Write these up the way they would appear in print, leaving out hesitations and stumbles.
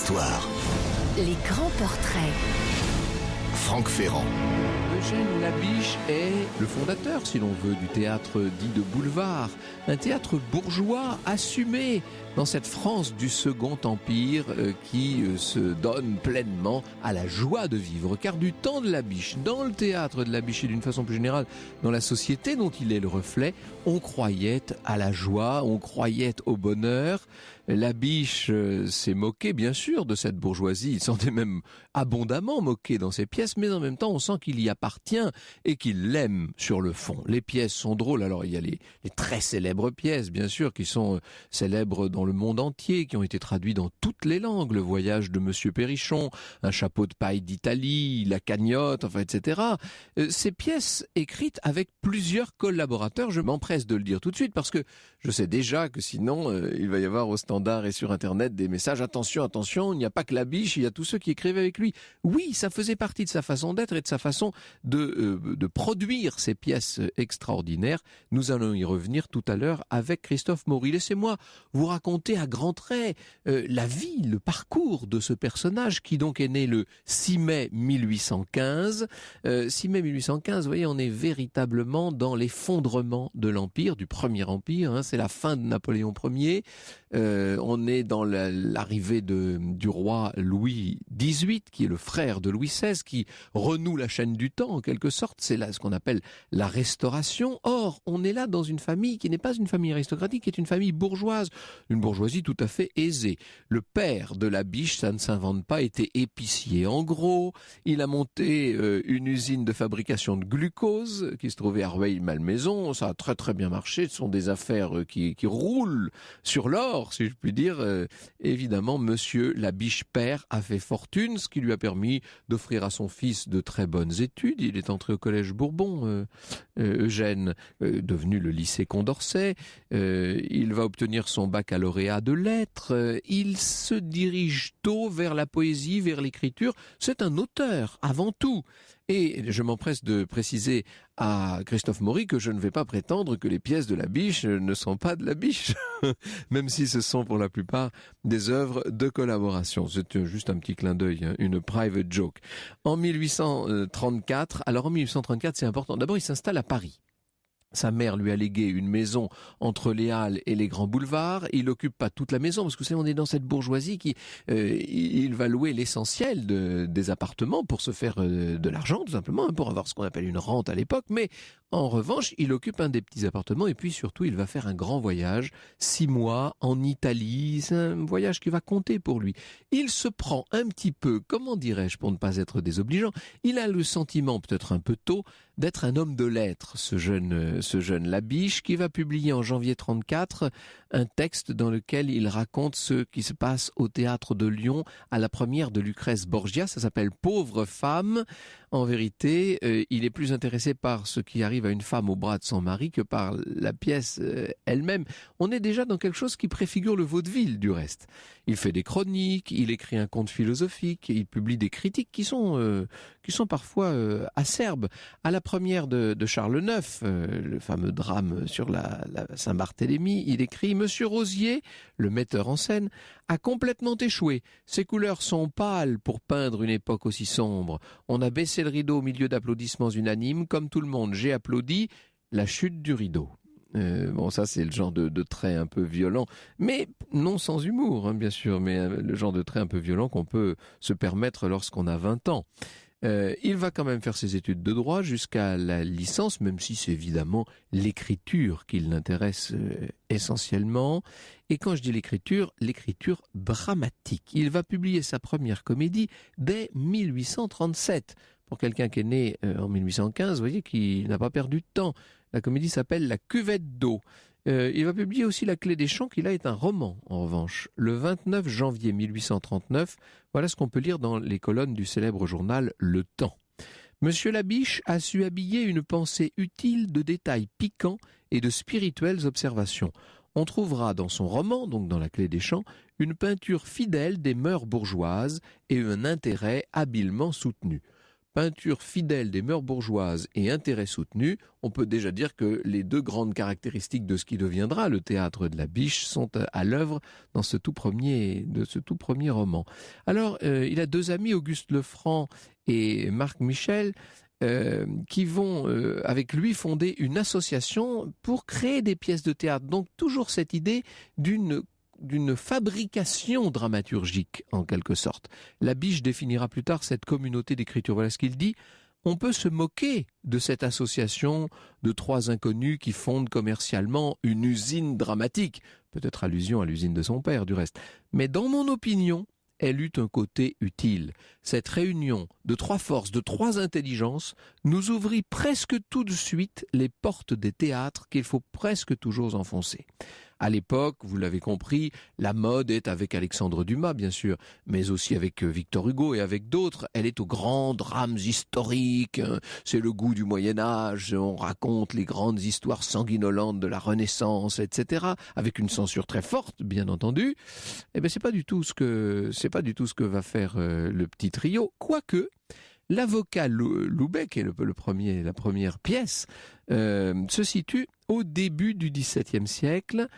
l'histoire. Les grands portraits. Franck Ferrand. Eugène Labiche est le fondateur, si l'on veut, du théâtre dit de boulevard. Un théâtre bourgeois assumé dans cette France du Second Empire qui se donne pleinement à la joie de vivre. Car du temps de Labiche, dans le théâtre de Labiche et d'une façon plus générale, dans la société dont il est le reflet, on croyait à la joie, on croyait au bonheur. Labiche s'est moqué, bien sûr, de cette bourgeoisie. Il s'en est même abondamment moqué dans ses pièces, mais en même temps, on sent qu'il y appartient et qu'il l'aime sur le fond. Les pièces sont drôles. Alors, il y a les très célèbres pièces, bien sûr, qui sont célèbres dans le monde entier, qui ont été traduites dans toutes les langues. Le voyage de Monsieur Perrichon, Un chapeau de paille d'Italie, La cagnotte, enfin, etc. Ces pièces écrites avec plusieurs collaborateurs, je m'empresse de le dire tout de suite, parce que je sais déjà que sinon, il va y avoir au Standard et sur Internet des messages. Attention, attention, il n'y a pas que Labiche, il y a tous ceux qui écrivaient avec lui. Oui, ça faisait partie de sa façon d'être et de sa façon de produire ces pièces extraordinaires. Nous allons y revenir tout à l'heure avec Christophe Maury. Laissez-moi vous raconter à grands traits la vie, le parcours de ce personnage qui donc est né le 6 mai 1815. 6 mai 1815, vous voyez, on est véritablement dans l'effondrement de l'Empire, du Premier Empire. C'est la fin de Napoléon Ier. On est dans l'arrivée du roi Louis XVIII, qui est le frère de Louis XVI, qui renoue la chaîne du temps, en quelque sorte. C'est là ce qu'on appelle la Restauration. Or, on est là dans une famille qui n'est pas une famille aristocratique, qui est une famille bourgeoise, une bourgeoisie tout à fait aisée. Le père de Labiche, ça ne s'invente pas, était épicier en gros. Il a monté une usine de fabrication de glucose qui se trouvait à Rueil-Malmaison. Ça a très très bien marché. Ce sont des affaires qui roulent sur l'or, si je puis dire. Évidemment, Monsieur Labiche père a fait fortune, ce qui lui a permis d'offrir à son fils de très bonnes études. Il est entré au collège Bourbon, Eugène, devenu le lycée Condorcet. Il va obtenir son baccalauréat de lettres. Il se dirige tôt vers la poésie, vers l'écriture. C'est un auteur, avant tout. Et je m'empresse de préciser à Christophe Maury que je ne vais pas prétendre que les pièces de Labiche ne sont pas de Labiche, même si ce sont pour la plupart des œuvres de collaboration. C'est juste un petit clin d'œil, une private joke. En 1834, c'est important. D'abord, il s'installe à Paris. Sa mère lui a légué une maison entre les Halles et les grands boulevards. Il n'occupe pas toute la maison, parce que vous savez, on est dans cette bourgeoisie qui il va louer l'essentiel des appartements pour se faire de l'argent, tout simplement, pour avoir ce qu'on appelle une rente à l'époque. Mais en revanche, il occupe un des petits appartements et puis surtout, il va faire un grand voyage, 6 mois en Italie. C'est un voyage qui va compter pour lui. Il se prend un petit peu, comment dirais-je, pour ne pas être désobligeant, il a le sentiment, peut-être un peu tôt, d'être un homme de lettres, ce jeune Labiche, qui va publier en janvier 34 un texte dans lequel il raconte ce qui se passe au théâtre de Lyon à la première de Lucrèce Borgia. Ça s'appelle Pauvre femme. En vérité, il est plus intéressé par ce qui arrive à une femme au bras de son mari que par la pièce elle-même. On est déjà dans quelque chose qui préfigure le vaudeville, du reste. Il fait des chroniques, il écrit un conte philosophique, il publie des critiques qui sont parfois acerbes. À la première de Charles IX, le fameux drame sur la Saint-Barthélemy, il écrit « Monsieur Rosier, le metteur en scène, a complètement échoué. Ses couleurs sont pâles pour peindre une époque aussi sombre. On a baissé le rideau au milieu d'applaudissements unanimes. Comme tout le monde, j'ai applaudi la chute du rideau. » Bon, ça c'est le genre de trait un peu violent, mais non sans humour, bien sûr, mais le genre de trait un peu violent qu'on peut se permettre lorsqu'on a 20 ans. Il va quand même faire ses études de droit jusqu'à la licence, même si c'est évidemment l'écriture qui l'intéresse essentiellement. Et quand je dis l'écriture dramatique. Il va publier sa première comédie dès 1837. Pour quelqu'un qui est né en 1815, vous voyez qu'il n'a pas perdu de temps. La comédie s'appelle La cuvette d'eau. Il va publier aussi La clé des champs, qui là est un roman, en revanche. Le 29 janvier 1839, voilà ce qu'on peut lire dans les colonnes du célèbre journal Le Temps. Monsieur Labiche a su habiller une pensée utile de détails piquants et de spirituelles observations. On trouvera dans son roman, donc dans La clé des champs, une peinture fidèle des mœurs bourgeoises et un intérêt habilement soutenu. peinture fidèle des mœurs bourgeoises et intérêt soutenu, on peut déjà dire que les deux grandes caractéristiques de ce qui deviendra le théâtre de la Biche sont à l'œuvre dans ce tout premier roman. Alors, il a deux amis, Auguste Lefranc et Marc Michel, qui vont avec lui fonder une association pour créer des pièces de théâtre. Donc toujours cette idée d'une fabrication dramaturgique, en quelque sorte. La Biche définira plus tard cette communauté d'écriture. Voilà ce qu'il dit. On peut se moquer de cette association de trois inconnus qui fondent commercialement une usine dramatique. Peut-être allusion à l'usine de son père, du reste. Mais dans mon opinion, elle eut un côté utile. Cette réunion de trois forces, de trois intelligences, nous ouvrit presque tout de suite les portes des théâtres qu'il faut presque toujours enfoncer. À l'époque, vous l'avez compris, la mode est avec Alexandre Dumas, bien sûr, mais aussi avec Victor Hugo et avec d'autres. Elle est aux grands drames historiques, c'est le goût du Moyen-Âge, on raconte les grandes histoires sanguinolentes de la Renaissance, etc., avec une censure très forte, bien entendu. Eh bien, c'est pas du tout ce que va faire le petit trio, quoique l'avocat Loubet, qui est la première pièce, se situe au début du XVIIe siècle,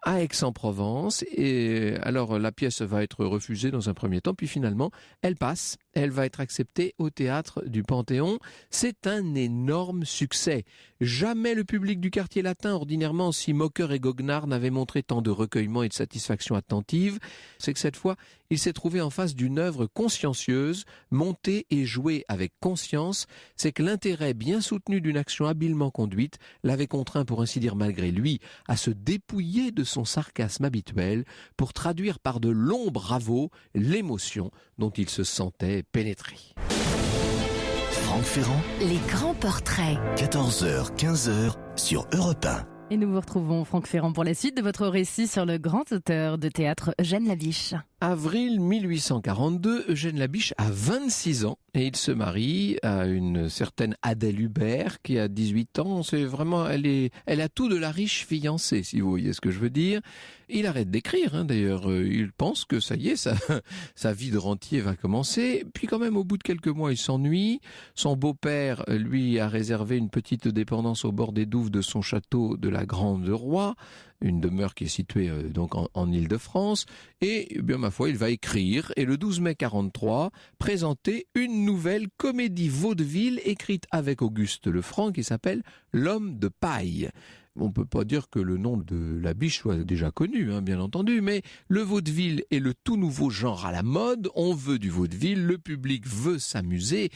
à Aix-en-Provence. Et alors la pièce va être refusée dans un premier temps, puis finalement elle passe, elle va être acceptée au théâtre du Panthéon. C'est un énorme succès. Jamais le public du quartier latin, ordinairement si moqueur et goguenard, n'avait montré tant de recueillement et de satisfaction attentive. C'est que cette fois, il s'est trouvé en face d'une œuvre consciencieuse, montée et jouée avec conscience. C'est que l'intérêt bien soutenu d'une action habilement conduite l'avait contraint, pour ainsi dire malgré lui, à se dépouiller de son sarcasme habituel pour traduire par de longs bravos l'émotion dont il se sentait pénétré. Franck Ferrand, Les grands portraits. 14h, 15h sur Europe 1. Et nous vous retrouvons, Franck Ferrand, pour la suite de votre récit sur le grand auteur de théâtre Eugène Labiche. Avril 1842, Eugène Labiche a 26 ans et il se marie à une certaine Adèle Hubert qui a 18 ans. C'est vraiment, elle a tout de la riche fiancée, si vous voyez ce que je veux dire. Il arrête d'écrire, d'ailleurs. Il pense que ça y est, sa vie de rentier va commencer. Puis quand même, au bout de quelques mois, il s'ennuie. Son beau-père, lui, a réservé une petite dépendance au bord des douves de son château de la Grande-Roi, une demeure qui est située donc en Île-de-France. Et bien ma foi, il va écrire et le 12 mai 43 présenter une nouvelle comédie vaudeville écrite avec Auguste Lefranc qui s'appelle L'homme de paille. On ne peut pas dire que le nom de Labiche soit déjà connu, bien entendu, mais le vaudeville est le tout nouveau genre à la mode. On veut du vaudeville, le public veut s'amuser.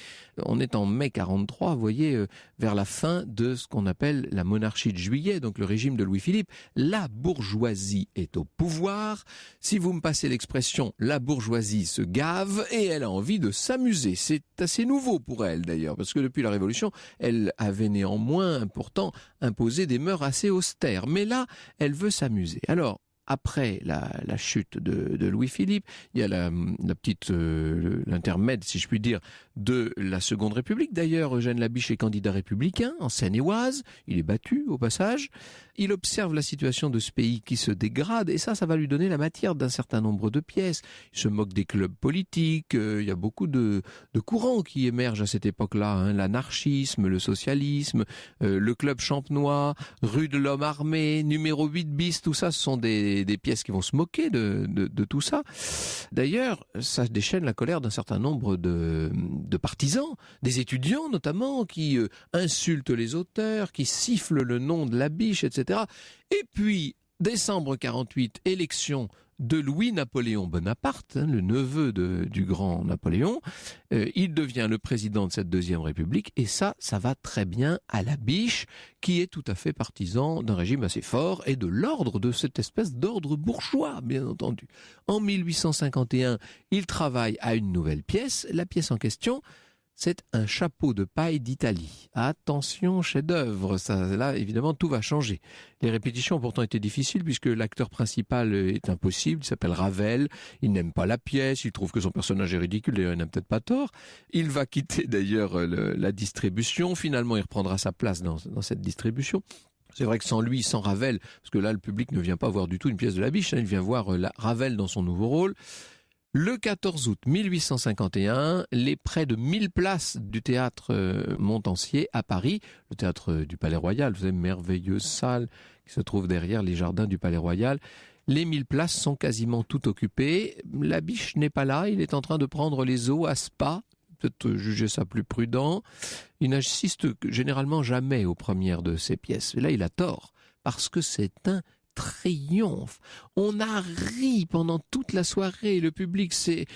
On est en mai 43, vous voyez, vers la fin de ce qu'on appelle la monarchie de Juillet, donc le régime de Louis-Philippe. La bourgeoisie est au pouvoir. Si vous me passez l'expression, la bourgeoisie se gave et elle a envie de s'amuser. C'est assez nouveau pour elle d'ailleurs, parce que depuis la Révolution, elle avait néanmoins pourtant imposé des mœurs assez austère, mais là, elle veut s'amuser. Alors, après la chute de Louis-Philippe, il y a l'intermède, si je puis dire, de la Seconde République. D'ailleurs, Eugène Labiche est candidat républicain en Seine-et-Oise. Il est battu au passage. Il observe la situation de ce pays qui se dégrade et ça va lui donner la matière d'un certain nombre de pièces. Il se moque des clubs politiques. Il y a beaucoup de courants qui émergent à cette époque-là. L'anarchisme, le socialisme, le club champenois, rue de l'Homme Armé, numéro 8 bis, tout ça, ce sont des pièces qui vont se moquer de tout ça. D'ailleurs, ça déchaîne la colère d'un certain nombre de partisans, des étudiants notamment, qui insultent les auteurs, qui sifflent le nom de Labiche, etc. Et puis, décembre 48, élection de Louis-Napoléon Bonaparte, le neveu du grand Napoléon. Il devient le président de cette Deuxième République et ça va très bien à Labiche, qui est tout à fait partisan d'un régime assez fort et de l'ordre, de cette espèce d'ordre bourgeois, bien entendu. En 1851, il travaille à une nouvelle pièce. La pièce en question, c'est un chapeau de paille d'Italie. Attention, chef-d'œuvre. Là, évidemment, tout va changer. Les répétitions ont pourtant été difficiles puisque l'acteur principal est impossible. Il s'appelle Ravel. Il n'aime pas la pièce. Il trouve que son personnage est ridicule. D'ailleurs, il n'a peut-être pas tort. Il va quitter d'ailleurs la distribution. Finalement, il reprendra sa place dans cette distribution. C'est vrai que sans lui, sans Ravel, parce que là, le public ne vient pas voir du tout une pièce de Labiche. Il vient voir Ravel dans son nouveau rôle. Le 14 août 1851, les près de 1000 places du théâtre Montansier à Paris, le théâtre du Palais Royal, vous savez, merveilleuse salle qui se trouve derrière les jardins du Palais Royal. Les 1000 places sont quasiment toutes occupées. Labiche n'est pas là, il est en train de prendre les eaux à Spa, peut-être juger ça plus prudent. Il n'assiste généralement jamais aux premières de ses pièces. Et là, il a tort, parce que c'est un triomphe. On a ri pendant toute la soirée, le public s'est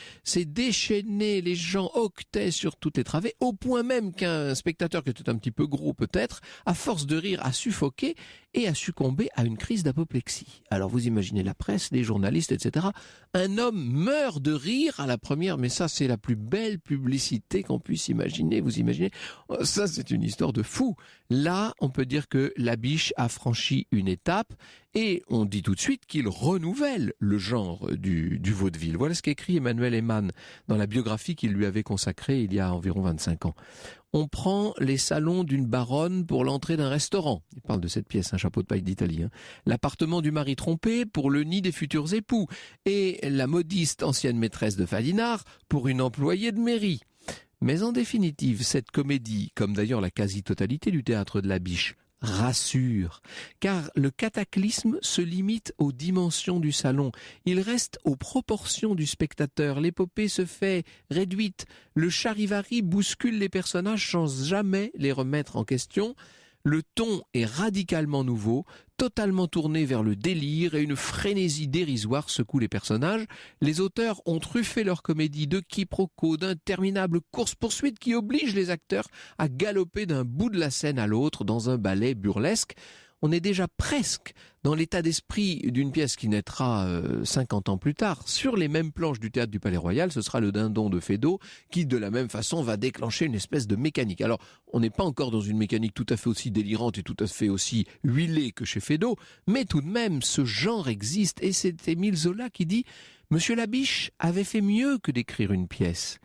déchaîné, les gens octaient sur toutes les travées, au point même qu'un spectateur qui était un petit peu gros peut-être, à force de rire, a suffoqué et a succombé à une crise d'apoplexie. Alors vous imaginez la presse, les journalistes, etc. Un homme meurt de rire à la première, mais ça c'est la plus belle publicité qu'on puisse imaginer, vous imaginez? Ça c'est une histoire de fou. Là, on peut dire que Labiche a franchi une étape et on dit tout de suite qu'il renouvelle le genre du vaudeville. Voilà ce qu'écrit Emmanuel Eman dans la biographie qu'il lui avait consacrée il y a environ 25 ans. On prend les salons d'une baronne pour l'entrée d'un restaurant. Il parle de cette pièce, un chapeau de paille d'Italie. L'appartement du mari trompé pour le nid des futurs époux. Et la modiste ancienne maîtresse de Fadinard pour une employée de mairie. Mais en définitive, cette comédie, comme d'ailleurs la quasi-totalité du théâtre de Labiche, rassure, car le cataclysme se limite aux dimensions du salon. Il reste aux proportions du spectateur. L'épopée se fait réduite. Le charivari bouscule les personnages sans jamais les remettre en question. Le ton est radicalement nouveau, totalement tourné vers le délire et une frénésie dérisoire secoue les personnages. Les auteurs ont truffé leur comédie de quiproquos, d'interminables courses-poursuites qui obligent les acteurs à galoper d'un bout de la scène à l'autre dans un ballet burlesque. On est déjà presque dans l'état d'esprit d'une pièce qui naîtra 50 ans plus tard. Sur les mêmes planches du théâtre du Palais Royal, ce sera le Dindon de Feydeau qui, de la même façon, va déclencher une espèce de mécanique. Alors, on n'est pas encore dans une mécanique tout à fait aussi délirante et tout à fait aussi huilée que chez Feydeau, mais tout de même, ce genre existe. Et c'est Émile Zola qui dit « Monsieur Labiche avait fait mieux que d'écrire une pièce.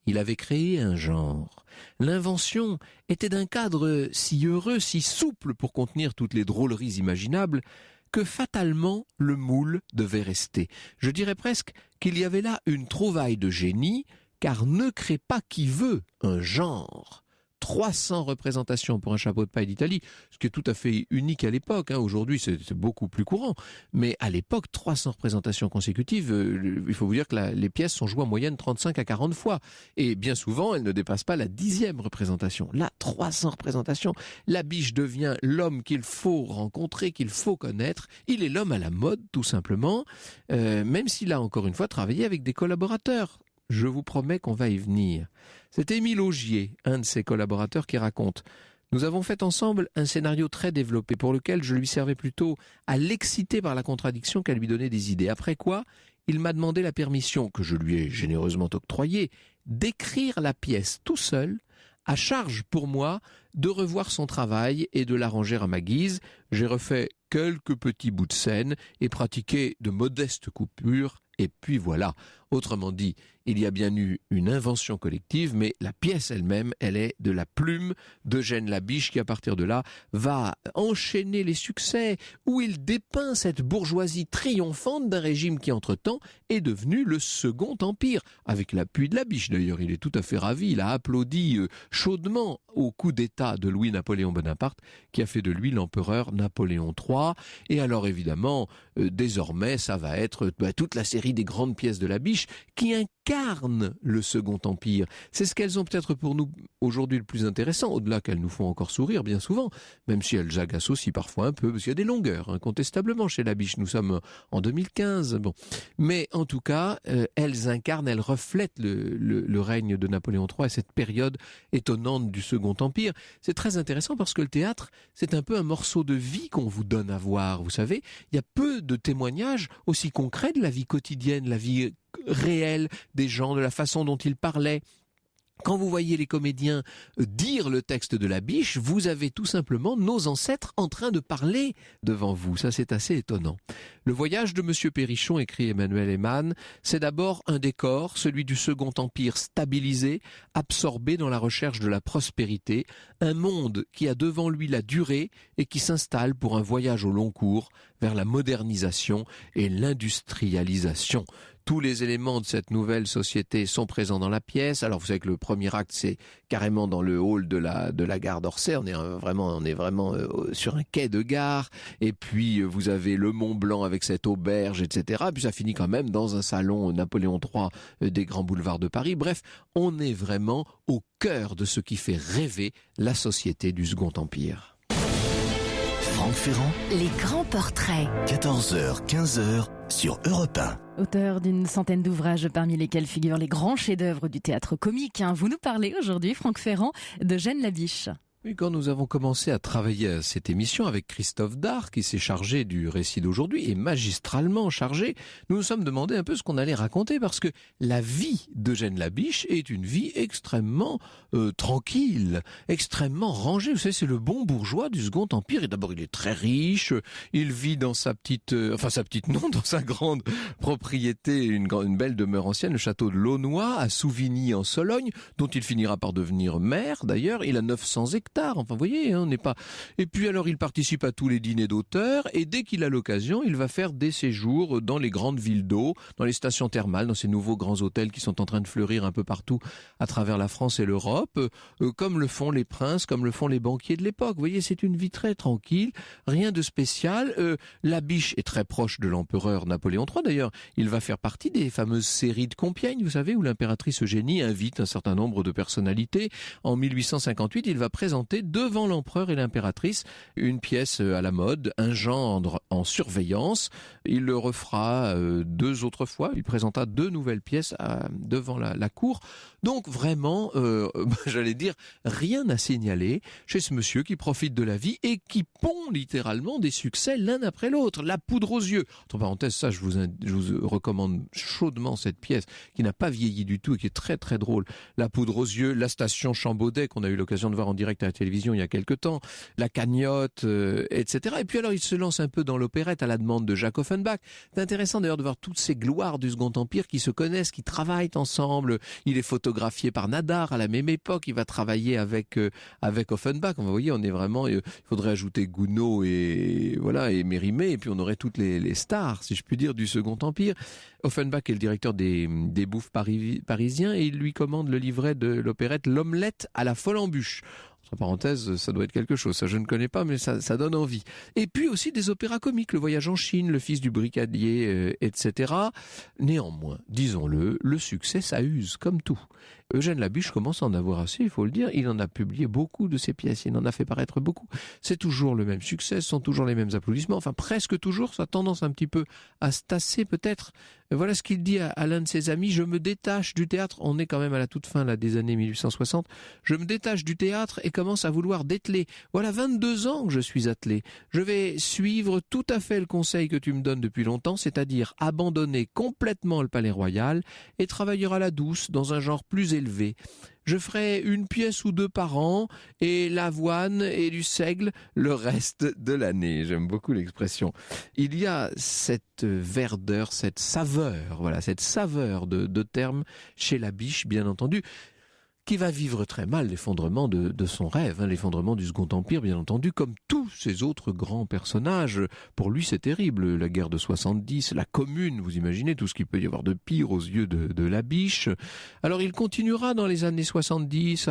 Il avait créé un genre. L'invention était d'un cadre si heureux, si souple pour contenir toutes les drôleries imaginables, que fatalement le moule devait rester. Je dirais presque qu'il y avait là une trouvaille de génie, car ne crée pas qui veut un genre. 300 représentations pour un chapeau de paille d'Italie, ce qui est tout à fait unique à l'époque. Aujourd'hui, c'est beaucoup plus courant. Mais à l'époque, 300 représentations consécutives, il faut vous dire que les pièces sont jouées en moyenne 35 à 40 fois. Et bien souvent, elles ne dépassent pas la 10e représentation. Là, 300 représentations. Labiche devient l'homme qu'il faut rencontrer, qu'il faut connaître. Il est l'homme à la mode, tout simplement, même s'il a encore une fois travaillé avec des collaborateurs. Je vous promets qu'on va y venir. C'est Émile Augier, un de ses collaborateurs, qui raconte « Nous avons fait ensemble un scénario très développé pour lequel je lui servais plutôt à l'exciter par la contradiction qu'à lui donner des idées. Après quoi, il m'a demandé la permission, que je lui ai généreusement octroyée, d'écrire la pièce tout seul, à charge pour moi de revoir son travail et de l'arranger à ma guise. J'ai refait quelques petits bouts de scène et pratiqué de modestes coupures. Et puis voilà, autrement dit, il y a bien eu une invention collective, mais la pièce elle-même, elle est de la plume d'Eugène Labiche qui, à partir de là, va enchaîner les succès, où il dépeint cette bourgeoisie triomphante d'un régime qui, entre-temps, est devenu le Second Empire. Avec l'appui de Labiche, d'ailleurs, il est tout à fait ravi, il a applaudi chaudement au coup d'État de Louis-Napoléon Bonaparte, qui a fait de lui l'empereur Napoléon III. Et alors, évidemment, désormais, ça va être toute la série des grandes pièces de Labiche qui incarnent le Second Empire. C'est ce qu'elles ont peut-être pour nous aujourd'hui le plus intéressant, au-delà qu'elles nous font encore sourire bien souvent, même si elles agacent aussi parfois un peu, parce qu'il y a des longueurs, incontestablement, chez Labiche. Nous sommes en 2015. Bon. Mais en tout cas, elles incarnent, elles reflètent le règne de Napoléon III et cette période étonnante du Second Empire. C'est très intéressant parce que le théâtre, c'est un peu un morceau de vie qu'on vous donne à voir. Vous savez, il y a peu de témoignages aussi concrets de la vie quotidienne, la vie réelle des gens, de la façon dont ils parlaient. Quand vous voyez les comédiens dire le texte de Labiche, vous avez tout simplement nos ancêtres en train de parler devant vous. Ça, c'est assez étonnant. Le voyage de Monsieur Perrichon, écrit Emmanuel Eman, c'est d'abord un décor, celui du Second Empire stabilisé, absorbé dans la recherche de la prospérité, un monde qui a devant lui la durée et qui s'installe pour un voyage au long cours vers la modernisation et l'industrialisation. Tous les éléments de cette nouvelle société sont présents dans la pièce. Alors vous savez que le premier acte, c'est carrément dans le hall de la gare d'Orsay. On est vraiment sur un quai de gare. Et puis vous avez le Mont Blanc avec cette auberge, etc. Puis ça finit quand même dans un salon Napoléon III des grands boulevards de Paris. Bref, on est vraiment au cœur de ce qui fait rêver la société du Second Empire. Franck Ferrand, Les grands portraits. 14h, 15h sur Europe 1. Auteur d'une centaine d'ouvrages parmi lesquels figurent les grands chefs-d'œuvre du théâtre comique. Vous nous parlez aujourd'hui, Franck Ferrand, de Gênes Labiche. Oui, quand nous avons commencé à travailler à cette émission avec Christophe Dard, qui s'est chargé du récit d'aujourd'hui et magistralement chargé, nous nous sommes demandé un peu ce qu'on allait raconter, parce que la vie de Gênes Labiche est une vie extrêmement tranquille, extrêmement rangée. Vous savez, c'est le bon bourgeois du Second Empire. Et d'abord, il est très riche, il vit dans dans sa grande propriété, une belle demeure ancienne, le château de Launois, à Souvigny en Sologne, dont il finira par devenir maire. D'ailleurs, il a 900 hectares. Enfin, vous voyez, on n'est pas... Et puis alors, il participe à tous les dîners d'auteurs, et dès qu'il a l'occasion, il va faire des séjours dans les grandes villes d'eau, dans les stations thermales, dans ces nouveaux grands hôtels qui sont en train de fleurir un peu partout à travers la France et l'Europe, comme le font les princes, comme le font les banquiers de l'époque. Vous voyez, c'est une vie très tranquille, rien de spécial. Labiche est très proche de l'empereur Napoléon III. D'ailleurs, il va faire partie des fameuses séries de Compiègne, vous savez, où l'impératrice Eugénie invite un certain nombre de personnalités. En 1858, il va présenter devant l'empereur et l'impératrice une pièce à la mode, Un gendre en surveillance. Il le refera 2 autres fois. Il présenta 2 nouvelles pièces devant la cour. Donc vraiment, j'allais dire, rien à signaler chez ce monsieur qui profite de la vie et qui pond littéralement des succès l'un après l'autre. La poudre aux yeux. Entre parenthèses, ça, je vous recommande chaudement cette pièce qui n'a pas vieilli du tout et qui est très très drôle. La poudre aux yeux, La station Chambaudet qu'on a eu l'occasion de voir en direct à la télévision il y a quelque temps, La cagnotte, etc. Et puis alors il se lance un peu dans l'opérette à la demande de Jacques Offenbach. C'est intéressant d'ailleurs de voir toutes ces gloires du Second Empire qui se connaissent, qui travaillent ensemble. Il est photographié par Nadar à la même époque. Il va travailler avec Offenbach. Vous voyez, on est vraiment... Il faudrait ajouter Gounod et Mérimée, et puis on aurait toutes les stars, si je puis dire, du Second Empire. Offenbach est le directeur des bouffes parisiens et il lui commande le livret de l'opérette L'Omelette à la Folle-en-Bûche. Entre parenthèses, ça doit être quelque chose. Ça, je ne connais pas, mais ça donne envie. Et puis aussi des opéras comiques, Le Voyage en Chine, Le Fils du brigadier, etc. Néanmoins, disons-le, le succès, ça use, comme tout. Eugène Labiche commence à en avoir assez, il faut le dire. Il en a publié beaucoup de ses pièces, il en a fait paraître beaucoup. C'est toujours le même succès, ce sont toujours les mêmes applaudissements, enfin presque toujours. Ça a tendance un petit peu à se tasser peut-être. Voilà ce qu'il dit à l'un de ses amis: je me détache du théâtre. On est quand même à la toute fin des années 1860. Je me détache du théâtre et commence à vouloir dételer. Voilà 22 ans que je suis attelé. Je vais suivre tout à fait le conseil que tu me donnes depuis longtemps, c'est-à-dire abandonner complètement le Palais Royal et travailler à la douce dans un genre plus élevé. Je ferai 1 pièce ou 2 par an et l'avoine et du seigle le reste de l'année. J'aime beaucoup l'expression. Il y a cette verdeur, cette saveur de termes chez Labiche, bien entendu, qui va vivre très mal l'effondrement de son rêve, l'effondrement du Second Empire, bien entendu, comme tous ces autres grands personnages. Pour lui, c'est terrible. La guerre de 70, la Commune, vous imaginez tout ce qu'il peut y avoir de pire aux yeux de Labiche. Alors, il continuera dans les années 70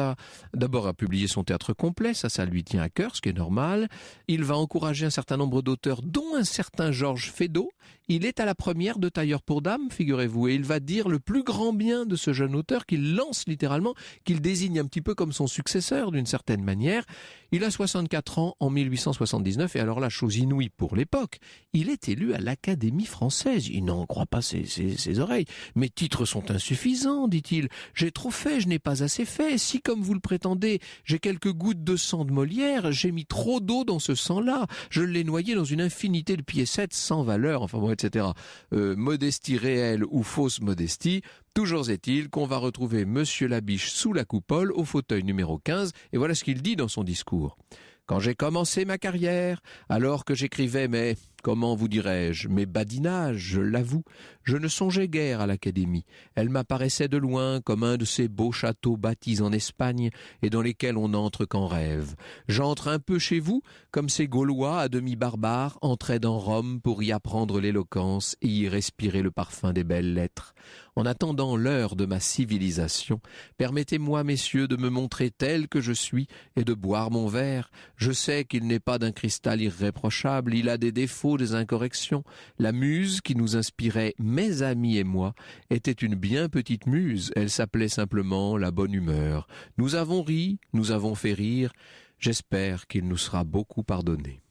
d'abord à publier son théâtre complet, ça lui tient à cœur, ce qui est normal. Il va encourager un certain nombre d'auteurs, dont un certain Georges Feydeau. Il est à la première de Tailleur pour Dames, figurez-vous, et il va dire le plus grand bien de ce jeune auteur qu'il lance littéralement, qu'il désigne un petit peu comme son successeur d'une certaine manière. Il a 64 ans en 1879 et alors là, chose inouïe pour l'époque, il est élu à l'Académie française. Il n'en croit pas ses oreilles. Mes titres sont insuffisants, dit-il. J'ai trop fait, je n'ai pas assez fait. Si, comme vous le prétendez, j'ai quelques gouttes de sang de Molière, j'ai mis trop d'eau dans ce sang-là. Je l'ai noyé dans une infinité de piécettes sans valeur, enfin bon, etc. Modestie réelle ou fausse modestie. Toujours est-il qu'on va retrouver Monsieur Labiche sous la coupole, au fauteuil numéro 15, et voilà ce qu'il dit dans son discours. Quand j'ai commencé ma carrière, alors que j'écrivais mes Comment vous dirais-je, mes badinages, je l'avoue, je ne songeais guère à l'Académie. Elle m'apparaissait de loin comme un de ces beaux châteaux bâtis en Espagne et dans lesquels on n'entre qu'en rêve. J'entre un peu chez vous, comme ces Gaulois à demi barbares entraient dans Rome pour y apprendre l'éloquence et y respirer le parfum des belles lettres. En attendant l'heure de ma civilisation, permettez-moi, messieurs, de me montrer tel que je suis et de boire mon verre. Je sais qu'il n'est pas d'un cristal irréprochable, il a des défauts, des incorrections. La muse qui nous inspirait, mes amis et moi, était une bien petite muse. Elle s'appelait simplement la bonne humeur. Nous avons ri, nous avons fait rire. J'espère qu'il nous sera beaucoup pardonné.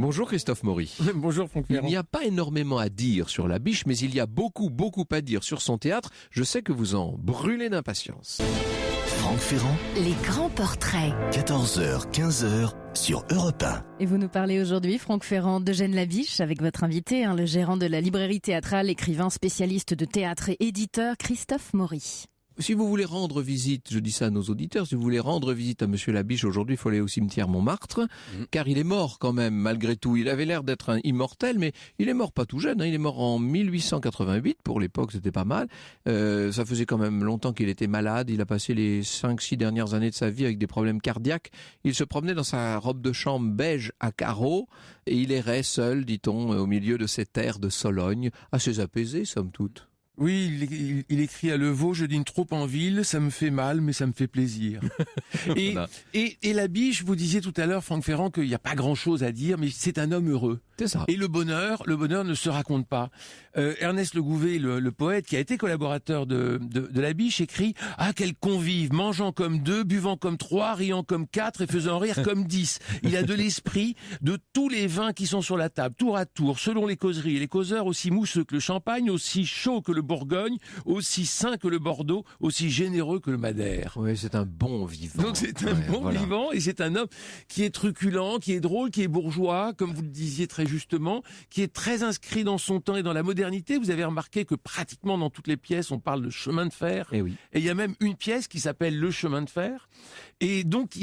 Bonjour Christophe Maury. Bonjour Franck Ferrand. Il n'y a pas énormément à dire sur La Biche, mais il y a beaucoup à dire sur son théâtre. Je sais que vous en brûlez d'impatience. Franck Ferrand, Les grands portraits. 14h, 15h sur Europe 1. Et vous nous parlez aujourd'hui, Franck Ferrand, d'Eugène Labiche, avec votre invité, le gérant de la librairie théâtrale, écrivain spécialiste de théâtre et éditeur, Christophe Maury. Si vous voulez rendre visite, je dis ça à nos auditeurs, si vous voulez rendre visite à Monsieur Labiche aujourd'hui, il faut aller au cimetière Montmartre, car il est mort quand même, malgré tout. Il avait l'air d'être un immortel, mais il est mort pas tout jeune, il est mort en 1888, pour l'époque c'était pas mal. Ça faisait quand même longtemps qu'il était malade, il a passé les 5-6 dernières années de sa vie avec des problèmes cardiaques. Il se promenait dans sa robe de chambre beige à carreaux, et il errait seul, dit-on, au milieu de ces terres de Sologne, assez apaisé, somme toute. Oui, il écrit à Levaux, je dîne trop en ville, ça me fait mal, mais ça me fait plaisir. et Labiche, vous disiez tout à l'heure, Franck Ferrand, qu'il n'y a pas grand-chose à dire, mais c'est un homme heureux. C'est ça. Et le bonheur ne se raconte pas. Ernest Le Gouvet, le poète, qui a été collaborateur de Labiche, écrit « Ah, quel convive, mangeant comme 2, buvant comme 3, riant comme 4 et faisant rire comme 10. Il a de l'esprit de tous les vins qui sont sur la table, tour à tour, selon les causeries. Et les causeurs aussi mousseux que le champagne, aussi chaud que le Bourgogne, aussi sain que le Bordeaux, aussi généreux que le Madère. » Oui, c'est un bon vivant. Donc c'est un bon vivant, et c'est un homme qui est truculent, qui est drôle, qui est bourgeois, comme vous le disiez très justement, qui est très inscrit dans son temps et dans la modernité. Vous avez remarqué que pratiquement dans toutes les pièces, on parle de chemin de fer. Et oui. Et il y a même une pièce qui s'appelle Le chemin de fer. Et donc,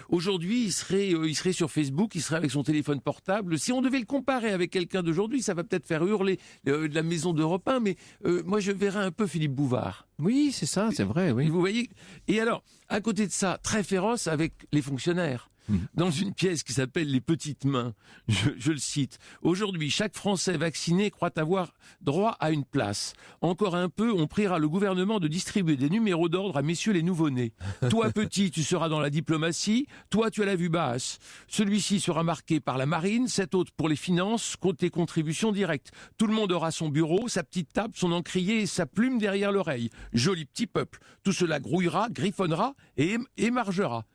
aujourd'hui, il serait sur Facebook, il serait avec son téléphone portable. Si on devait le comparer avec quelqu'un d'aujourd'hui, ça va peut-être faire hurler de la maison d'Europe 1, mais moi, je verrais un peu Philippe Bouvard. Oui, c'est ça, c'est vrai, oui. Vous voyez. Et alors, à côté de ça, très féroce avec les fonctionnaires. Dans une pièce qui s'appelle Les Petites Mains, je le cite, « Aujourd'hui, chaque Français vacciné croit avoir droit à une place. Encore un peu, on priera le gouvernement de distribuer des numéros d'ordre à messieurs les nouveau-nés. Toi, petit, tu seras dans la diplomatie. Toi, tu as la vue basse. Celui-ci sera marqué par la marine, cet autre pour les finances, compte tes contributions directes. Tout le monde aura son bureau, sa petite table, son encrier et sa plume derrière l'oreille. Joli petit peuple. Tout cela grouillera, griffonnera et émargera.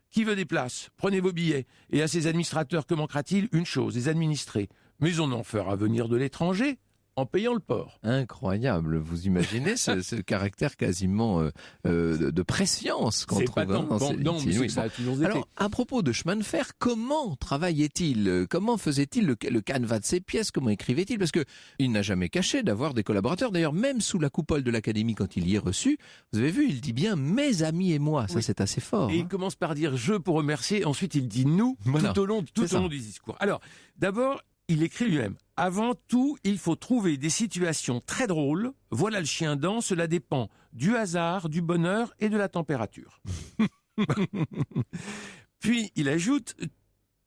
Qui veut des places? Prenez vos billets. Et à ces administrateurs, que manquera-t-il? Une chose, les administrés. Mais on en fera venir de l'étranger en payant le port. » Incroyable, vous imaginez ce caractère quasiment de prescience qu'on trouve dans ces mais ça a toujours été. Alors, à propos de chemin de fer, comment travaillait-il? Comment faisait-il le canevas de ses pièces? Comment écrivait-il? Parce que il n'a jamais caché d'avoir des collaborateurs. D'ailleurs, même sous la coupole de l'Académie, quand il y est reçu, vous avez vu, il dit bien « mes amis et moi ». Ça, c'est assez fort. Et il commence par dire « je » pour remercier. Ensuite, il dit « nous » tout au long du discours. Alors, d'abord, il écrit lui-même. Avant tout, il faut trouver des situations très drôles. Voilà le chien dent, cela dépend du hasard, du bonheur et de la température. Puis il ajoute,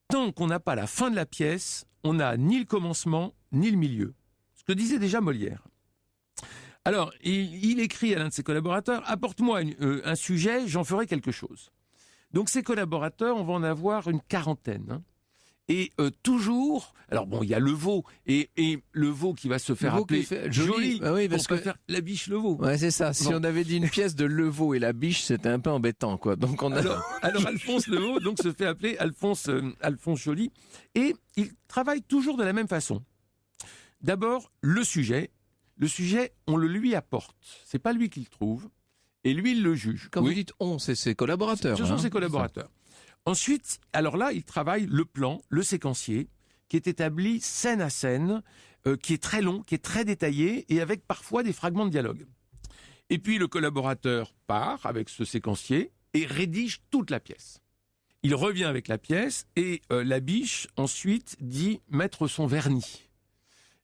tant qu'on n'a pas la fin de la pièce, on n'a ni le commencement ni le milieu. Ce que disait déjà Molière. Alors, il écrit à l'un de ses collaborateurs, apporte-moi un sujet, j'en ferai quelque chose. Donc ses collaborateurs, on va en avoir une quarantaine. Et toujours, alors bon, il y a Levaux et Levaux qui va se faire appeler joli. Ah oui, parce on peut faire Labiche Levaux. Ouais, c'est ça. Si on avait dit une pièce de Levaux et Labiche, c'était un peu embêtant, quoi. Donc on a... alors Alphonse Levaux donc se fait appeler Alphonse Joly, et il travaille toujours de la même façon. D'abord le sujet, on le lui apporte. C'est pas lui qui le trouve, et lui il le juge. Quand vous dites on, c'est ses collaborateurs. Ce sont ses collaborateurs. Ensuite, alors là, il travaille le plan, le séquencier, qui est établi scène à scène, qui est très long, qui est très détaillé, et avec parfois des fragments de dialogue. Et puis le collaborateur part avec ce séquencier et rédige toute la pièce. Il revient avec la pièce et la biche ensuite dit mettre son vernis.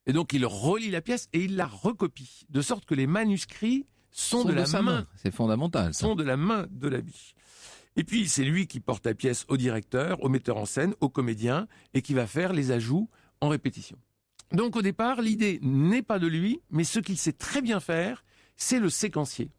Et donc il relit la pièce et il la recopie, de sorte que les manuscrits sont de la main. C'est fondamental. Ça. Sont de la main de la biche. Et puis c'est lui qui porte la pièce au directeur, au metteur en scène, au comédien, et qui va faire les ajouts en répétition. Donc au départ, l'idée n'est pas de lui, mais ce qu'il sait très bien faire, c'est le séquencier.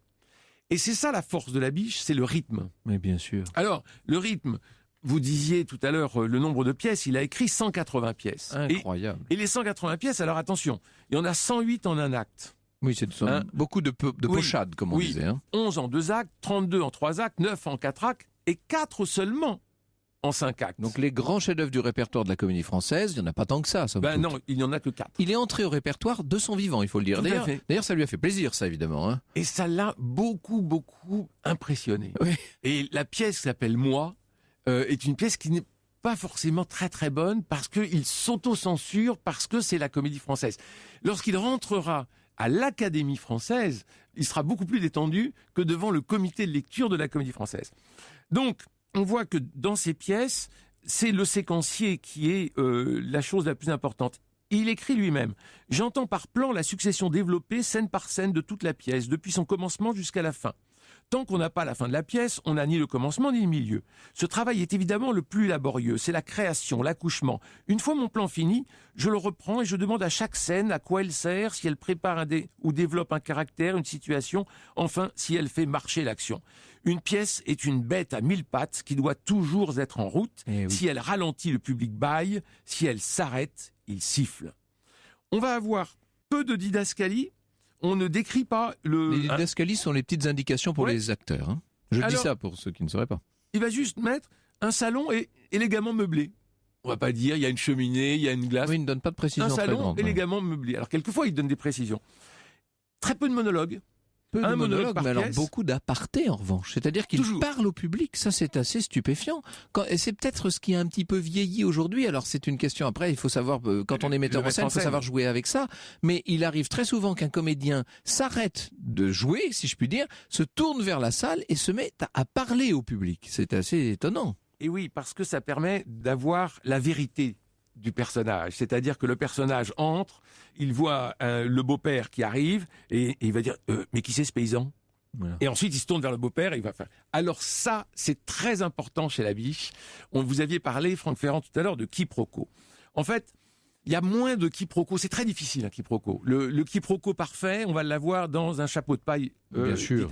Et c'est ça la force de la biche, c'est le rythme. Mais bien sûr. Alors, le rythme, vous disiez tout à l'heure le nombre de pièces, il a écrit 180 pièces. Incroyable. Et les 180 pièces, alors attention, il y en a 108 en un acte. Oui, c'est beaucoup de pochades, comme on disait. 11 en 2 actes, 32 en 3 actes, 9 en 4 actes, et 4 seulement en 5 actes. Donc les grands chefs-d'œuvre du répertoire de la comédie française, il n'y en a pas tant que ça. Non, il n'y en a que 4. Il est entré au répertoire de son vivant, il faut le dire. D'ailleurs, ça lui a fait plaisir, ça, évidemment. Hein. Et ça l'a beaucoup, beaucoup impressionné. Oui. Et la pièce qui s'appelle Moi est une pièce qui n'est pas forcément très très bonne parce qu'il s'auto-censure, parce que c'est la comédie française. Lorsqu'il rentrera à l'Académie française, il sera beaucoup plus détendu que devant le comité de lecture de la comédie française. Donc, on voit que dans ces pièces, c'est le séquencier qui est la chose la plus importante. Il écrit lui-même « J'entends par plan la succession développée, scène par scène, de toute la pièce, depuis son commencement jusqu'à la fin. Tant qu'on n'a pas la fin de la pièce, on n'a ni le commencement ni le milieu. Ce travail est évidemment le plus laborieux, c'est la création, l'accouchement. Une fois mon plan fini, je le reprends et je demande à chaque scène à quoi elle sert, si elle prépare ou développe un caractère, une situation, enfin si elle fait marcher l'action. Une pièce est une bête à 1000 pattes qui doit toujours être en route. Si elle ralentit, le public bâille. Si elle s'arrête, il siffle. » On va avoir peu de didascalie. On ne décrit pas Les didascalies sont les petites indications pour les acteurs. Hein. Je dis ça pour ceux qui ne sauraient pas. Il va juste mettre un salon élégamment meublé. On va pas dire il y a une cheminée, il y a une glace. Oui, il ne donne pas de précision. Un salon grande, élégamment meublé. Alors quelquefois il donne des précisions. Très peu de monologues. Peu de monologues, mais alors pièce. beaucoup d'apartés en revanche. C'est-à-dire qu'il parle au public, ça c'est assez stupéfiant. Et c'est peut-être ce qui a un petit peu vieilli aujourd'hui. Alors c'est une question après, il faut savoir, quand on est metteur en scène, il faut savoir jouer avec ça. Mais il arrive très souvent qu'un comédien s'arrête de jouer, si je puis dire, se tourne vers la salle et se met à parler au public. C'est assez étonnant. Et oui, parce que ça permet d'avoir la vérité du personnage. C'est-à-dire que le personnage entre, il voit le beau-père qui arrive et il va dire « Mais qui c'est ce paysan ?» Voilà. Et ensuite, il se tourne vers le beau-père et il va faire... Alors ça, c'est très important chez la biche. Vous aviez parlé, Franck Ferrand, tout à l'heure, de quiproquo. En fait, il y a moins de quiproquo. C'est très difficile, un quiproquo. Le quiproquo parfait, on va l'avoir dans un chapeau de paille bien sûr.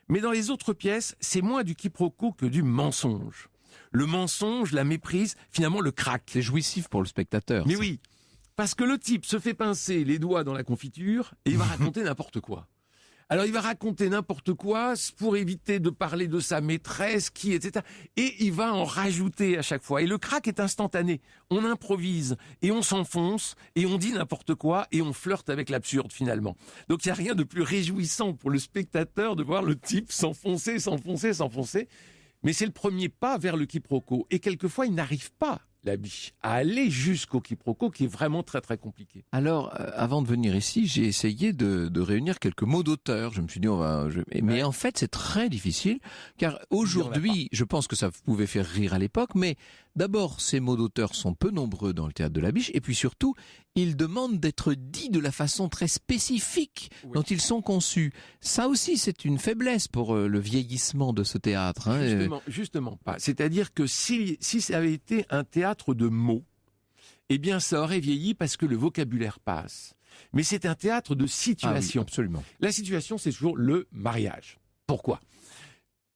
Mais dans les autres pièces, c'est moins du quiproquo que du mensonge. Le mensonge, la méprise, finalement le crack. C'est jouissif pour le spectateur. Mais oui, parce que le type se fait pincer les doigts dans la confiture et il va raconter n'importe quoi. Alors il va raconter n'importe quoi pour éviter de parler de sa maîtresse, etc. Et il va en rajouter à chaque fois. Et le crack est instantané. On improvise et on s'enfonce et on dit n'importe quoi et on flirte avec l'absurde finalement. Donc il n'y a rien de plus réjouissant pour le spectateur de voir le type s'enfoncer. Mais c'est le premier pas vers le quiproquo. Et quelquefois, il n'arrive pas, la biche, à aller jusqu'au quiproquo, qui est vraiment très très compliqué. Alors, avant de venir ici, j'ai essayé de réunir quelques mots d'auteur. Je me suis dit, mais en fait, c'est très difficile, car aujourd'hui, je pense que ça pouvait faire rire à l'époque, mais d'abord, ces mots d'auteur sont peu nombreux dans le théâtre de la biche, et puis surtout, ils demandent d'être dits de la façon très spécifique dont ils sont conçus. Ça aussi, c'est une faiblesse pour le vieillissement de ce théâtre. Hein. Justement pas. C'est-à-dire que si ça avait été un théâtre de mots, eh bien, ça aurait vieilli parce que le vocabulaire passe. Mais c'est un théâtre de situation. Ah oui, absolument. La situation, c'est toujours le mariage. Pourquoi ?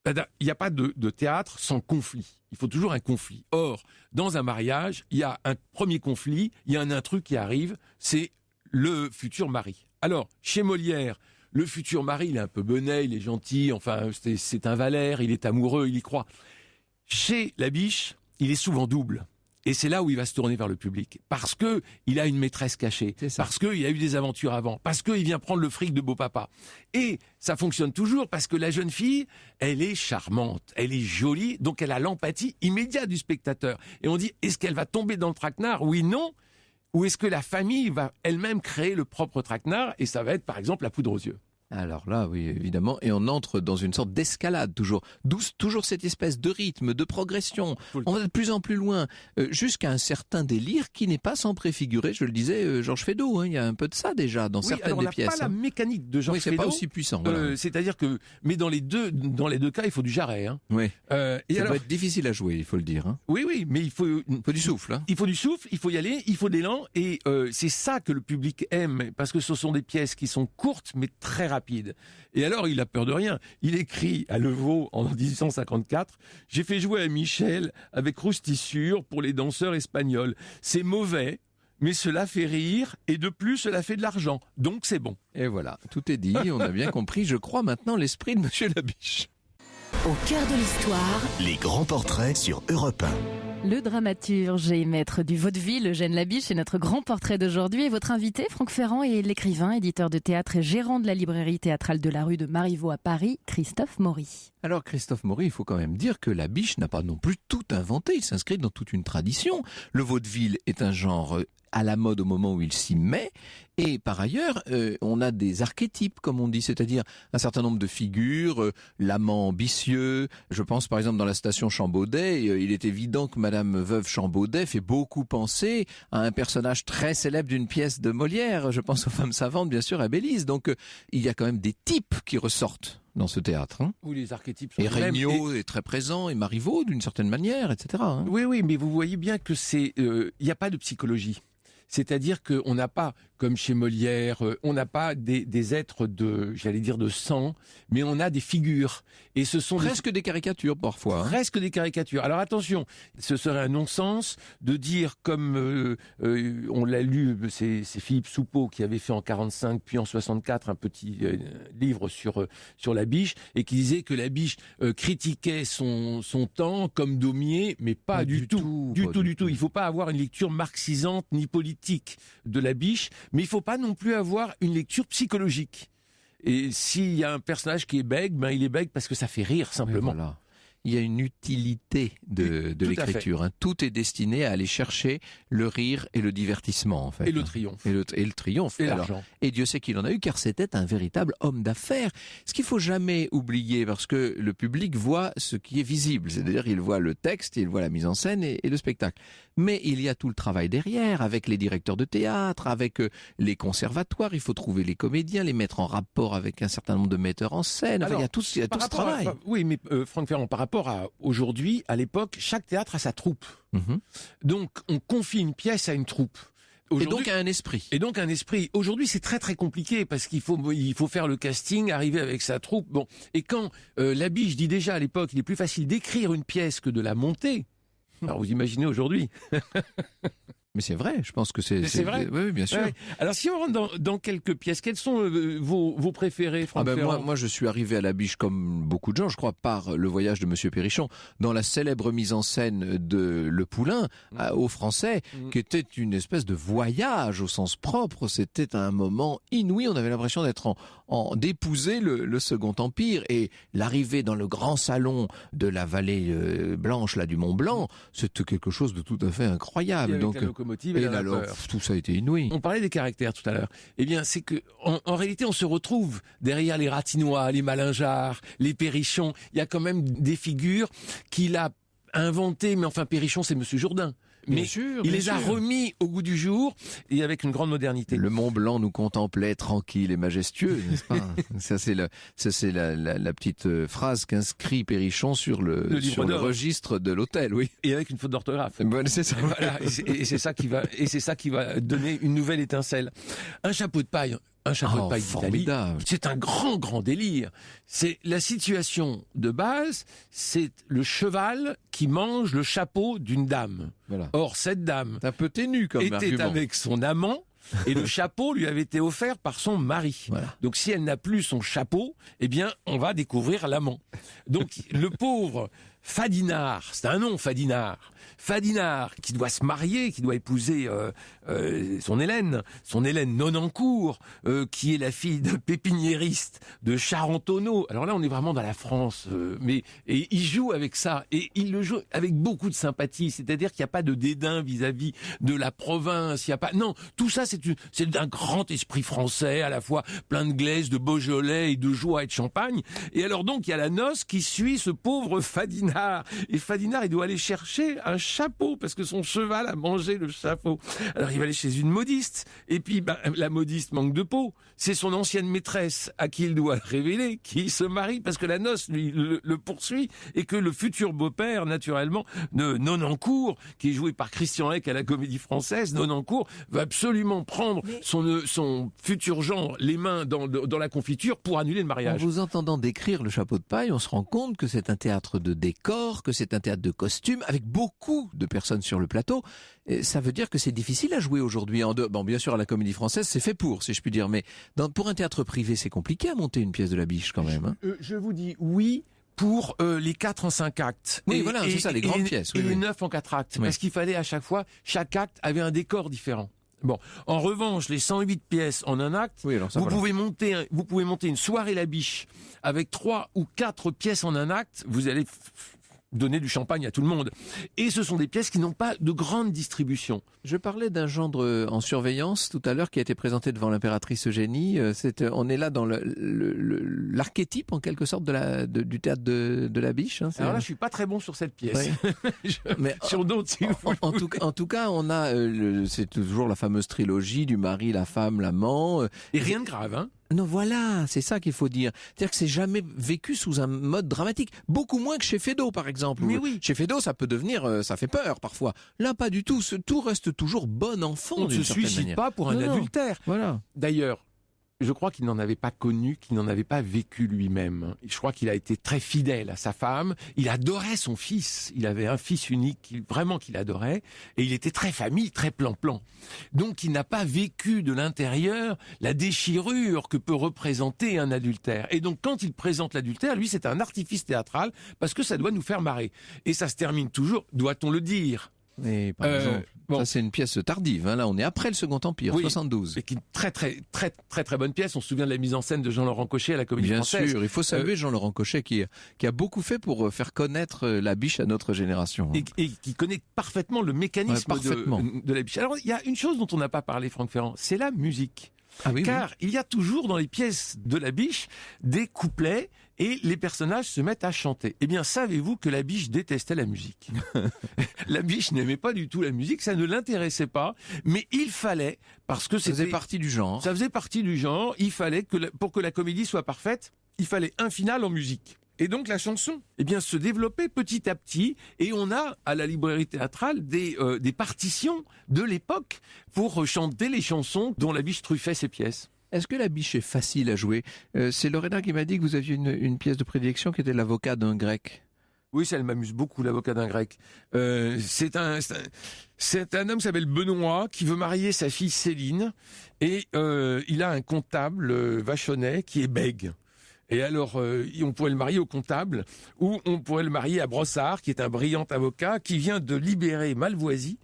Il n'y a pas de théâtre sans conflit. Il faut toujours un conflit. Or, dans un mariage, il y a un premier conflit, il y a un intrus qui arrive, c'est le futur mari. Alors, chez Molière, le futur mari, il est un peu benet, il est gentil, enfin, c'est un Valère, il est amoureux, il y croit. Chez la biche, il est souvent double. Et c'est là où il va se tourner vers le public. Parce que il a une maîtresse cachée. Parce qu'il a eu des aventures avant. Parce qu'il vient prendre le fric de beau-papa. Et ça fonctionne toujours parce que la jeune fille, elle est charmante, elle est jolie, donc elle a l'empathie immédiate du spectateur. Et on dit, est-ce qu'elle va tomber dans le traquenard ? Oui, non. Ou est-ce que la famille va elle-même créer le propre traquenard ? Et ça va être, par exemple, la poudre aux yeux. Alors là, oui, évidemment, et on entre dans une sorte d'escalade toujours. Toujours cette espèce de rythme, de progression. On va de plus en plus loin, jusqu'à un certain délire qui n'est pas sans préfigurer, je le disais, Georges Feydeau. Il y a un peu de ça déjà dans certaines des pièces. On n'a pas la mécanique de Georges Feydeau. Oui, c'est pas aussi puissant. Voilà. C'est-à-dire que, mais dans les deux cas, il faut du jarret. Oui. Ça doit être difficile à jouer, il faut le dire. Oui, mais il faut du souffle. Il faut du souffle, il faut y aller, il faut de l'élan, et c'est ça que le public aime, parce que ce sont des pièces qui sont courtes mais très rapides. Et alors, il a peur de rien. Il écrit à Levaux en 1854 « J'ai fait jouer à Michel avec Roustissure pour les danseurs espagnols. C'est mauvais, mais cela fait rire, et de plus, cela fait de l'argent. Donc c'est bon. » Et voilà, tout est dit, on a bien compris, je crois, maintenant l'esprit de Monsieur Labiche. Au cœur de l'histoire, les grands portraits sur Europe 1. Le dramaturge et maître du vaudeville, Eugène Labiche, est notre grand portrait d'aujourd'hui. Et votre invité, Franck Ferrand, est l'écrivain, éditeur de théâtre et gérant de la librairie théâtrale de la rue de Marivaux à Paris, Christophe Maury. Alors Christophe Maury, il faut quand même dire que Labiche n'a pas non plus tout inventé, il s'inscrit dans toute une tradition. Le vaudeville est un genre à la mode au moment où il s'y met. Et par ailleurs, on a des archétypes, comme on dit, c'est-à-dire un certain nombre de figures, l'amant ambitieux. Je pense par exemple dans la station Chambaudet, il est évident que Madame Veuve Chambaudet fait beaucoup penser à un personnage très célèbre d'une pièce de Molière. Je pense aux femmes savantes, bien sûr, à Bélise. Donc il y a quand même des types qui ressortent dans ce théâtre. Où les archétypes sont et Regnault est très présent, et Marivaux d'une certaine manière, etc. Oui, mais vous voyez bien que il n'y a pas de psychologie. C'est-à-dire qu'on n'a pas, comme chez Molière, on n'a pas des êtres de sang, mais on a des figures. Et ce sont presque des caricatures parfois. Presque des caricatures. Alors attention, ce serait un non-sens de dire, comme on l'a lu, c'est Philippe Soupeau qui avait fait en 45 puis en 64 un petit livre sur Labiche, et qui disait que Labiche critiquait son temps comme Daumier, mais pas du tout. Du tout. Il ne faut pas avoir une lecture marxisante ni politique de Labiche, mais il ne faut pas non plus avoir une lecture psychologique. Et s'il y a un personnage qui est bègue, il est bègue parce que ça fait rire, simplement. Voilà. Il y a une utilité de l'écriture. Tout est destiné à aller chercher le rire et le divertissement, en fait. Et le triomphe. Et le triomphe. Et l'argent. Et Dieu sait qu'il en a eu, car c'était un véritable homme d'affaires. Ce qu'il faut jamais oublier, parce que le public voit ce qui est visible. C'est-à-dire, il voit le texte, il voit la mise en scène et le spectacle. Mais il y a tout le travail derrière, avec les directeurs de théâtre, avec les conservatoires. Il faut trouver les comédiens, les mettre en rapport avec un certain nombre de metteurs en scène. Alors, il y a tout ce travail. Oui, mais Franck Ferrand, par rapport à aujourd'hui, à l'époque, chaque théâtre a sa troupe. Donc, on confie une pièce à une troupe. Et donc à un esprit. Aujourd'hui, c'est très très compliqué parce qu'il faut faire le casting, arriver avec sa troupe. Bon, et quand Labiche dit déjà à l'époque, il est plus facile d'écrire une pièce que de la monter. Alors vous imaginez aujourd'hui. Mais c'est vrai, je pense que c'est vrai. Oui, bien sûr. Ouais. Alors si on rentre dans quelques pièces, quelles sont vos préférées, Franck Ferrand ? Moi, je suis arrivé à Labiche comme beaucoup de gens, je crois, par Le Voyage de Monsieur Pénichon, dans la célèbre mise en scène de Le Poulain au Français, qui était une espèce de voyage au sens propre. C'était un moment inouï. On avait l'impression d'être d'épouser le Second Empire, et l'arrivée dans le grand salon de la vallée blanche là du Mont Blanc, c'était quelque chose de tout à fait incroyable. Donc et alors, tout ça a été inouï. On parlait des caractères tout à l'heure. Eh bien, c'est que en réalité, on se retrouve derrière les Ratinois, les Malingear, les Pénichon. Il y a quand même des figures qu'il a inventées, mais enfin, Pénichon, c'est Monsieur Jourdain. Mais il les a remis au goût du jour, et avec une grande modernité. Le Mont Blanc nous contemplait tranquille et majestueux, n'est-ce pas ? Ça c'est la petite phrase qu'inscrit Pénichon sur le registre de l'hôtel, oui. Et avec une faute d'orthographe. Bon, c'est ça. Voilà, et c'est ça qui va donner une nouvelle étincelle. Un chapeau de paille. d'Italie, c'est un grand délire. C'est la situation de base, c'est le cheval qui mange le chapeau d'une dame. Voilà. Or, cette dame un peu ténu comme était argument. Avec son amant, et le chapeau lui avait été offert par son mari. Voilà. Donc si elle n'a plus son chapeau, eh bien on va découvrir l'amant. Donc le pauvre Fadinard, c'est un nom, Fadinard. Fadinard, qui doit se marier, qui doit épouser son Hélène Nonancourt, qui est la fille d'un pépiniériste de Charentonneau. Alors là, on est vraiment dans la France, et il joue avec ça, et il le joue avec beaucoup de sympathie, c'est-à-dire qu'il n'y a pas de dédain vis-à-vis de la province, il y a pas... Non, tout ça, c'est d'un grand esprit français, à la fois plein de glaise, de Beaujolais, et de joie et de champagne. Et alors donc, il y a la noce qui suit ce pauvre Fadinard. Et Fadinard, il doit aller chercher un chapeau, parce que son cheval a mangé le chapeau. Alors il va aller chez une modiste, et puis la modiste manque de peau. C'est son ancienne maîtresse à qui il doit révéler qu'il se marie, parce que la noce lui le poursuit, et que le futur beau-père, naturellement, de Nonancourt, qui est joué par Christian Hec à la Comédie Française, Nonancourt va absolument prendre son futur genre les mains dans la confiture pour annuler le mariage. En vous entendant décrire le chapeau de paille, on se rend compte que c'est un théâtre de décor, que c'est un théâtre de costumes, avec beaucoup de personnes sur le plateau. Et ça veut dire que c'est difficile à jouer aujourd'hui. Bon, bien sûr, à la Comédie Française, c'est fait pour, si je puis dire, mais pour un théâtre privé, c'est compliqué à monter une pièce de La Biche quand même. Hein. Je vous dis oui. Pour les 4 en 5 actes. Oui, voilà, c'est ça, les grandes pièces. Et les 9 en 4 actes. Oui. Parce qu'il fallait à chaque fois, chaque acte avait un décor différent. Bon, en revanche, les 108 pièces en un acte, oui, alors ça, vous pouvez monter une soirée La Biche avec 3 ou 4 pièces en un acte, vous allez donner du champagne à tout le monde. Et ce sont des pièces qui n'ont pas de grande distribution. Je parlais d'un gendre en surveillance tout à l'heure qui a été présenté devant l'impératrice Eugénie. On est là dans l'archétype en quelque sorte du théâtre de La Biche. Hein, alors là, je suis pas très bon sur cette pièce. Oui. Mais sur d'autres, si vous en tout cas, on a c'est toujours la fameuse trilogie du mari, la femme, l'amant. Et rien de grave, hein. Non, voilà, c'est ça qu'il faut dire. C'est-à-dire que c'est jamais vécu sous un mode dramatique. Beaucoup moins que chez Feydeau, par exemple. Mais oui. Chez Feydeau, ça peut devenir, ça fait peur parfois. Là, pas du tout. Tout reste toujours bon enfant. On ne se suicide pas pour un adultère. Voilà. D'ailleurs, je crois qu'il n'en avait pas connu, qu'il n'en avait pas vécu lui-même. Je crois qu'il a été très fidèle à sa femme. Il adorait son fils. Il avait un fils unique qu'il adorait. Et il était très famille, très plan-plan. Donc il n'a pas vécu de l'intérieur la déchirure que peut représenter un adultère. Et donc quand il présente l'adultère, lui c'est un artifice théâtral parce que ça doit nous faire marrer. Et ça se termine toujours, doit-on le dire ? Et par exemple, ça c'est une pièce tardive. Hein. Là, on est après le Second Empire, oui, 72. C'est une très bonne pièce. On se souvient de la mise en scène de Jean-Laurent Cochet à la Comédie Française. Bien sûr, il faut saluer Jean-Laurent Cochet qui a beaucoup fait pour faire connaître La Biche à notre génération. Et qui connaît parfaitement le mécanisme de La Biche. Alors, il y a une chose dont on n'a pas parlé, Franck Ferrand, c'est la musique. Ah oui, car il y a toujours dans les pièces de La Biche des couplets et les personnages se mettent à chanter. Eh bien, savez-vous que La Biche détestait la musique ? La Biche n'aimait pas du tout la musique, ça ne l'intéressait pas, mais il fallait, parce que ça faisait partie du genre. Ça faisait partie du genre, il fallait pour que la comédie soit parfaite, il fallait un final en musique. Et donc la chanson, se développait petit à petit, et on a à la librairie théâtrale des partitions de l'époque pour chanter les chansons dont La Biche truffait ses pièces. Est-ce que La Biche est facile à jouer ? C'est Lorena qui m'a dit que vous aviez une pièce de prédilection qui était L'avocat d'un grec. Oui, ça, elle m'amuse beaucoup, L'avocat d'un grec. C'est un homme qui s'appelle Benoît, qui veut marier sa fille Céline, et il a un comptable vachonnet qui est bègue. Et alors, on pourrait le marier au comptable, ou on pourrait le marier à Brossard, qui est un brillant avocat, qui vient de libérer Malvoisie,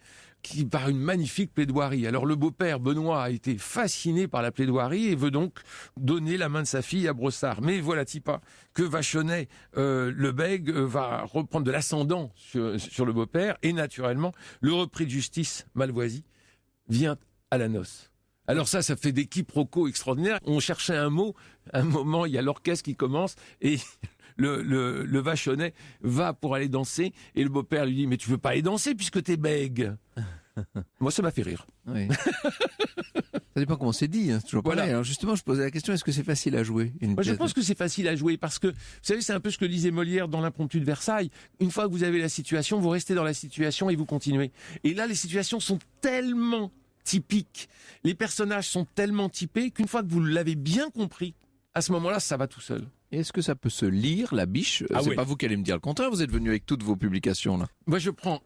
par une magnifique plaidoirie. Alors le beau-père, Benoît, a été fasciné par la plaidoirie et veut donc donner la main de sa fille à Brossard. Mais voilà-t-il pas que Vachonnet, le bègue, va reprendre de l'ascendant sur le beau-père, et naturellement, le repris de justice, Malvoisie, vient à la noce. Alors ça fait des quiproquos extraordinaires. On cherchait un mot, à un moment, il y a l'orchestre qui commence, et le Vachonnet va pour aller danser, et le beau-père lui dit « Mais tu veux pas aller danser puisque t'es bègue ?» Moi, ça m'a fait rire. Oui. Ça dépend comment c'est dit, hein, c'est toujours pareil. Voilà. Alors justement, je posais la question, est-ce que c'est facile à jouer Moi, je pense que c'est facile à jouer parce que, vous savez, c'est un peu ce que disait Molière dans l'Impromptu de Versailles. Une fois que vous avez la situation, vous restez dans la situation et vous continuez. Et là, les situations sont tellement typiques, les personnages sont tellement typés qu'une fois que vous l'avez bien compris, à ce moment-là, ça va tout seul. Et est-ce que ça peut se lire, La Biche ? C'est pas vous qui allez me dire le contraire, vous êtes venu avec toutes vos publications là. Moi, je prends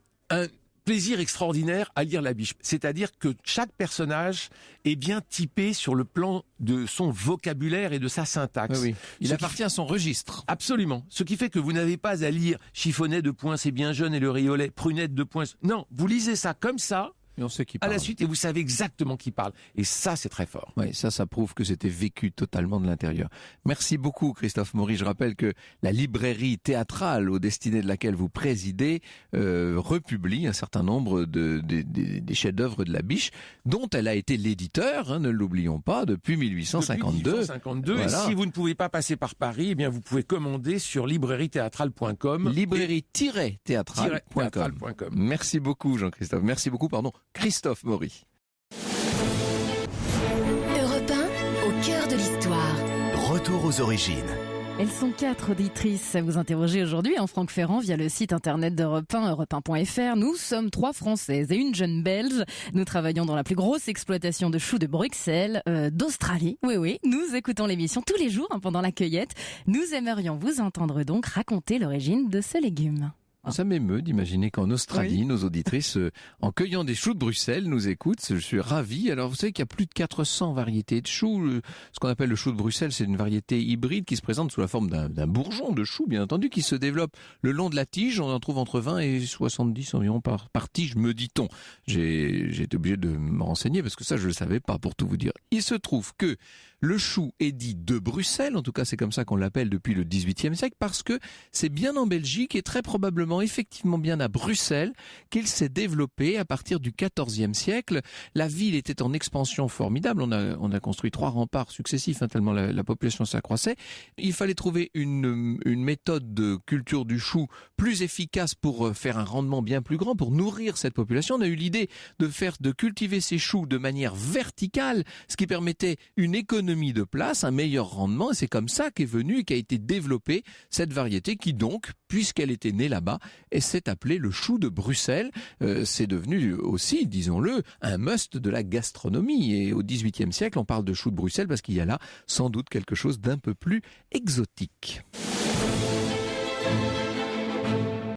plaisir extraordinaire à lire La Biche. C'est-à-dire que chaque personnage est bien typé sur le plan de son vocabulaire et de sa syntaxe. Oui. Il appartient à son registre. Absolument. Ce qui fait que vous n'avez pas à lire Chiffonnet de Point, c'est bien jeune et le riolet, Prunette de Point. Non, vous lisez ça comme ça. Et on sait qui à parle. la suite, et vous savez exactement qui parle. Et ça, c'est très fort. Oui, ça prouve que c'était vécu totalement de l'intérieur. Merci beaucoup, Christophe Maury. Je rappelle que la librairie théâtrale aux destinées de laquelle vous présidez republie un certain nombre des chefs-d'œuvre de La Biche, dont elle a été l'éditeur, ne l'oublions pas, depuis 1852. Depuis 1852. Voilà. Et si vous ne pouvez pas passer par Paris, eh bien vous pouvez commander sur librairiethéâtrale.com. Librairie-théâtrale.com. Merci beaucoup, Jean-Christophe. Merci beaucoup, Christophe Maury. Europe 1, au cœur de l'histoire. Retour aux origines. Elles sont 4 auditrices à vous interroger aujourd'hui en Franck Ferrand via le site internet d'Europe 1, europe1.fr. Nous sommes 3 Françaises et une jeune Belge. Nous travaillons dans la plus grosse exploitation de choux de Bruxelles, d'Australie. Oui, nous écoutons l'émission tous les jours pendant la cueillette. Nous aimerions vous entendre donc raconter l'origine de ce légume. Ça m'émeut d'imaginer qu'en Australie, nos auditrices, en cueillant des choux de Bruxelles, nous écoutent. Je suis ravi. Alors, vous savez qu'il y a plus de 400 variétés de choux. Ce qu'on appelle le chou de Bruxelles, c'est une variété hybride qui se présente sous la forme d'un bourgeon de chou, bien entendu, qui se développe le long de la tige. On en trouve entre 20 et 70 environ par tige, me dit-on. J'ai été obligé de me renseigner parce que ça, je le savais pas, pour tout vous dire. Il se trouve que le chou est dit de Bruxelles, en tout cas c'est comme ça qu'on l'appelle depuis le XVIIIe siècle, parce que c'est bien en Belgique et très probablement effectivement bien à Bruxelles qu'il s'est développé à partir du XIVe siècle. La ville était en expansion formidable, on a construit 3 remparts successifs, tellement la population s'accroissait. Il fallait trouver une méthode de culture du chou plus efficace pour faire un rendement bien plus grand, pour nourrir cette population. On a eu l'idée de cultiver ces choux de manière verticale, ce qui permettait une économie de place, un meilleur rendement, et c'est comme ça qu'est venue et qu'a été développée cette variété qui donc, puisqu'elle était née là-bas, s'est appelée le chou de Bruxelles. C'est devenu aussi, disons-le, un must de la gastronomie, et au XVIIIe siècle, on parle de chou de Bruxelles parce qu'il y a là sans doute quelque chose d'un peu plus exotique.